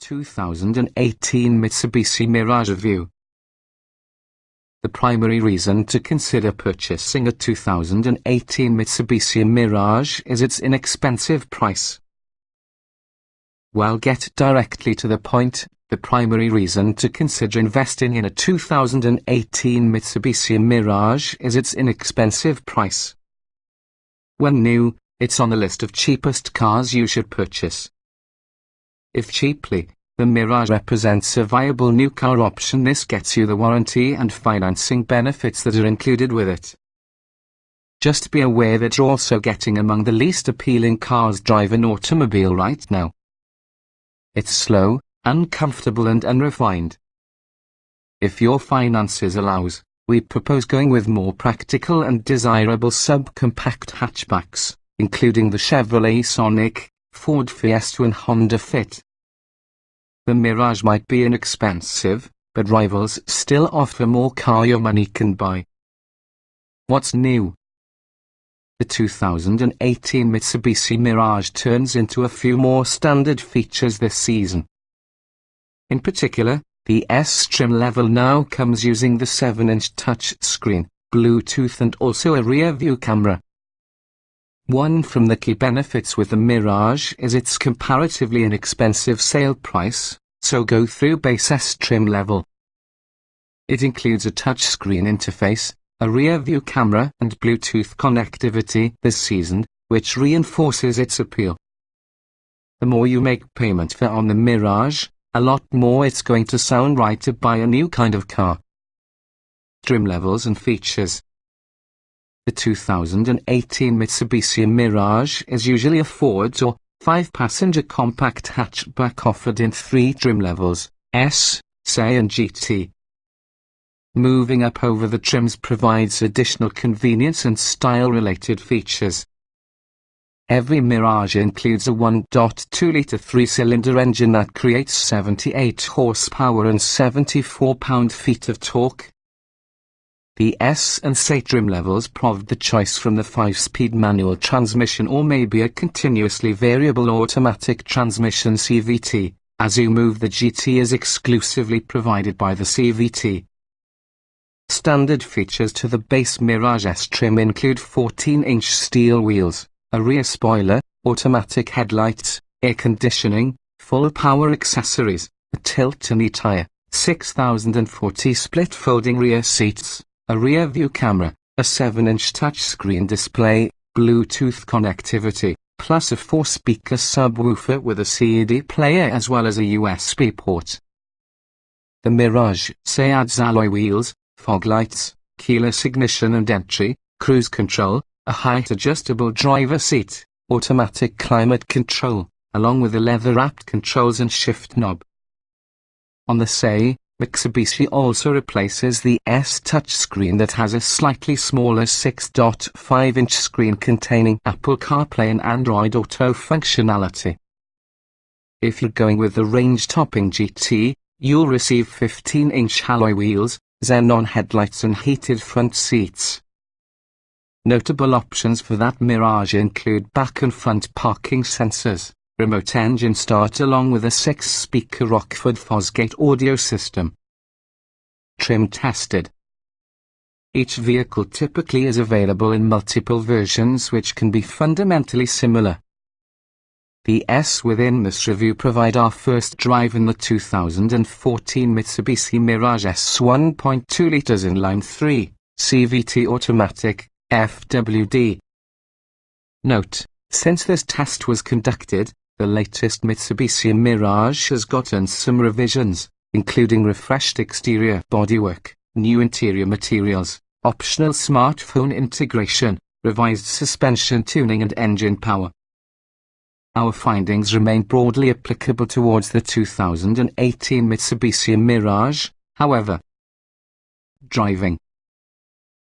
2018 Mitsubishi Mirage Review. The primary reason to consider purchasing a 2018 Mitsubishi Mirage is its inexpensive price. Well, get directly to the point. The primary reason to consider investing in a 2018 Mitsubishi Mirage is its inexpensive price. When new, it's on the list of cheapest cars you should purchase. If cheaply, the Mirage represents a viable new car option. This gets you the warranty and financing benefits that are included with it. Just be aware that you're also getting among the least appealing cars drive an automobile right now. It's slow, uncomfortable and unrefined. If your finances allows, we propose going with more practical and desirable subcompact hatchbacks, including the Chevrolet Sonic, Ford Fiesta and Honda Fit. The Mirage might be inexpensive, but rivals still offer more car your money can buy. What's new? The 2018 Mitsubishi Mirage turns into a few more standard features this season. In particular, the S trim level now comes using the 7-inch touchscreen, Bluetooth and also a rear-view camera. One from the key benefits with the Mirage is its comparatively inexpensive sale price, so go through base S trim level. It includes a touchscreen interface, a rear-view camera and Bluetooth connectivity this season, which reinforces its appeal. The more you make payment for on the Mirage, a lot more it's going to sound right to buy a new kind of car. Trim levels and features. The 2018 Mitsubishi Mirage is usually a 4 or 5-passenger compact hatchback offered in 3 trim levels, S, SE and GT. Moving up over the trims provides additional convenience and style-related features. Every Mirage includes a 1.2-litre 3-cylinder engine that creates 78 horsepower and 74 pound-feet of torque. The S and SE trim levels provide the choice from the 5-speed manual transmission or maybe a continuously variable automatic transmission CVT. As you move, the GT is exclusively provided by the CVT. Standard features to the base Mirage S trim include 14-inch steel wheels, a rear spoiler, automatic headlights, air conditioning, full power accessories, a tilt-and e-tire, 6040 split folding rear seats, a rear-view camera, a 7-inch touchscreen display, Bluetooth connectivity, plus a 4-speaker subwoofer with a CD player as well as a USB port. The Mirage SE adds alloy wheels, fog lights, keyless ignition and entry, cruise control, a height-adjustable driver seat, automatic climate control, along with the leather-wrapped controls and shift knob. On the SE, Mitsubishi also replaces the S touchscreen that has a slightly smaller 6.5-inch screen containing Apple CarPlay and Android Auto functionality. If you're going with the range-topping GT, you'll receive 15-inch alloy wheels, xenon headlights and heated front seats. Notable options for that Mirage include back and front parking sensors, remote engine start along with a 6-speaker Rockford Fosgate audio system. Trim tested. Each vehicle typically is available in multiple versions which can be fundamentally similar. The S within this review provide our first drive in the 2014 Mitsubishi Mirage S 1.2 litres inline 3, CVT automatic, FWD. Note, since this test was conducted, the latest Mitsubishi Mirage has gotten some revisions, including refreshed exterior bodywork, new interior materials, optional smartphone integration, revised suspension tuning and engine power. Our findings remain broadly applicable towards the 2018 Mitsubishi Mirage, however. Driving.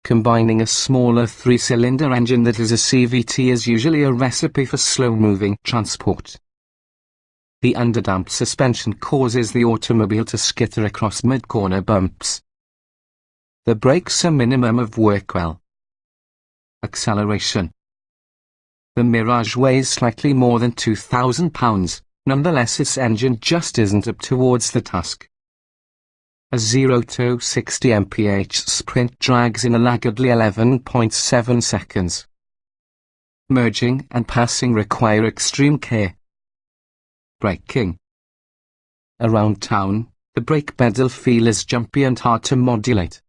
Combining a smaller 3-cylinder engine that is a CVT is usually a recipe for slow-moving transport. The underdamped suspension causes the automobile to skitter across mid-corner bumps. The brakes a minimum of work well. Acceleration. The Mirage weighs slightly more than 2,000 pounds, Nonetheless, its engine just isn't up towards the task. A 0 to 60 mph sprint drags in a laggardly 11.7 seconds. Merging and passing require extreme care. Braking. Around town, the brake pedal feel is jumpy and hard to modulate.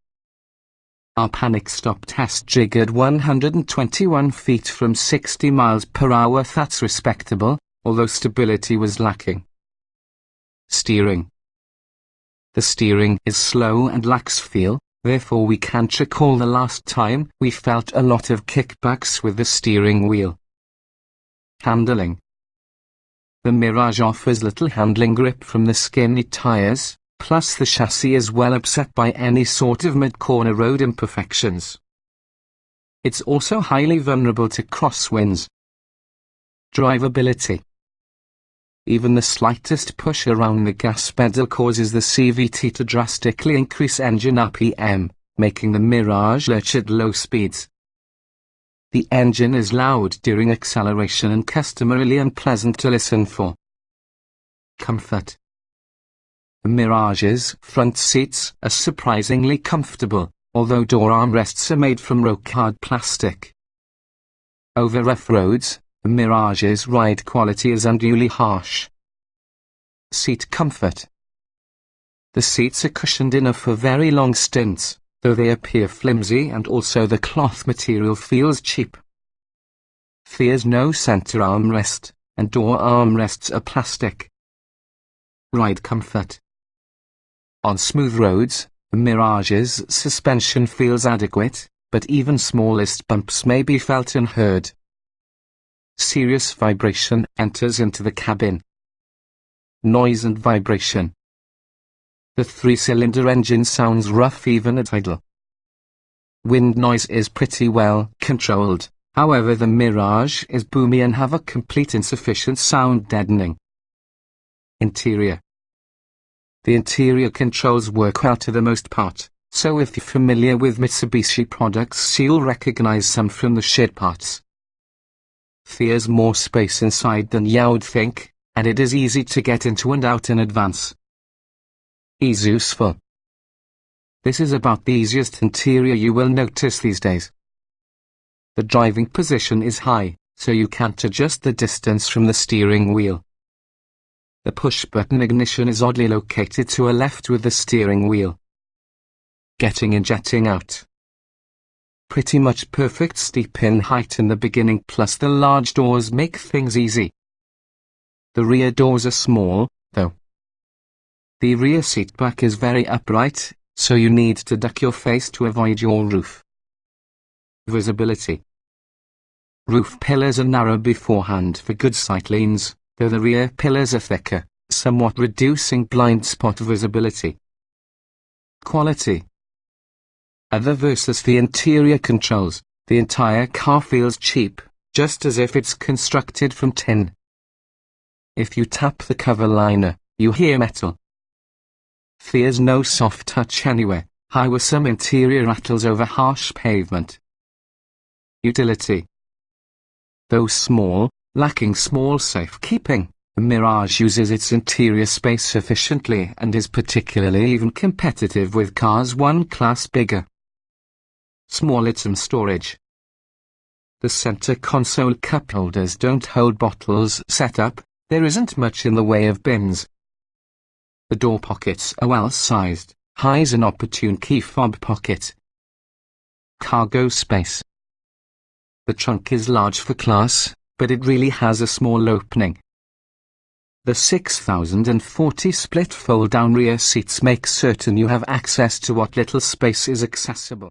Our panic stop test triggered 121 feet from 60 miles per hour. That's respectable, although stability was lacking. Steering. The steering is slow and lacks feel, therefore we can't recall the last time we felt a lot of kickbacks with the steering wheel. Handling. The Mirage offers little handling grip from the skinny tires, plus the chassis is well upset by any sort of mid-corner road imperfections. It's also highly vulnerable to crosswinds. Drivability. Even the slightest push around the gas pedal causes the CVT to drastically increase engine RPM, making the Mirage lurch at low speeds. The engine is loud during acceleration and customarily unpleasant to listen for. Comfort. The Mirage's front seats are surprisingly comfortable, although door armrests are made from rock-hard plastic. Over rough roads, the Mirage's ride quality is unduly harsh. Seat comfort. The seats are cushioned enough for very long stints, though they appear flimsy, and also the cloth material feels cheap. There's no center armrest, and door armrests are plastic. Ride comfort. On smooth roads, the Mirage's suspension feels adequate, but even smallest bumps may be felt and heard. Serious vibration enters into the cabin. Noise and vibration. The 3-cylinder engine sounds rough even at idle. Wind noise is pretty well controlled, however the Mirage is boomy and have a complete insufficient sound deadening. Interior. The interior controls work well to the most part, so if you're familiar with Mitsubishi products you'll recognize some from the shed parts. There's more space inside than you'd think, and it is easy to get into and out in advance. Is useful. This is about the easiest interior you will notice these days. The driving position is high, so you can't adjust the distance from the steering wheel. The push-button ignition is oddly located to a left with the steering wheel. Getting in, jetting out. Pretty much perfect steep in height in the beginning, plus the large doors make things easy. The rear doors are small, though. The rear seatback is very upright, so you need to duck your face to avoid your roof. Visibility. Roof pillars are narrow beforehand for good sight lanes, though the rear pillars are thicker, somewhat reducing blind spot visibility. Quality. Other versus the interior controls, the entire car feels cheap, just as if it's constructed from tin. If you tap the cover liner, you hear metal. There's no soft touch anywhere, however some interior rattles over harsh pavement. Utility. Though small, lacking small safekeeping, the Mirage uses its interior space efficiently and is particularly even competitive with cars one class bigger. Small item storage. The center console cup holders don't hold bottles set up, there isn't much in the way of bins. The door pockets are well sized, highs an opportune key fob pocket. Cargo space. The trunk is large for class, but it really has a small opening. The 6040 split fold-down rear seats make certain you have access to what little space is accessible.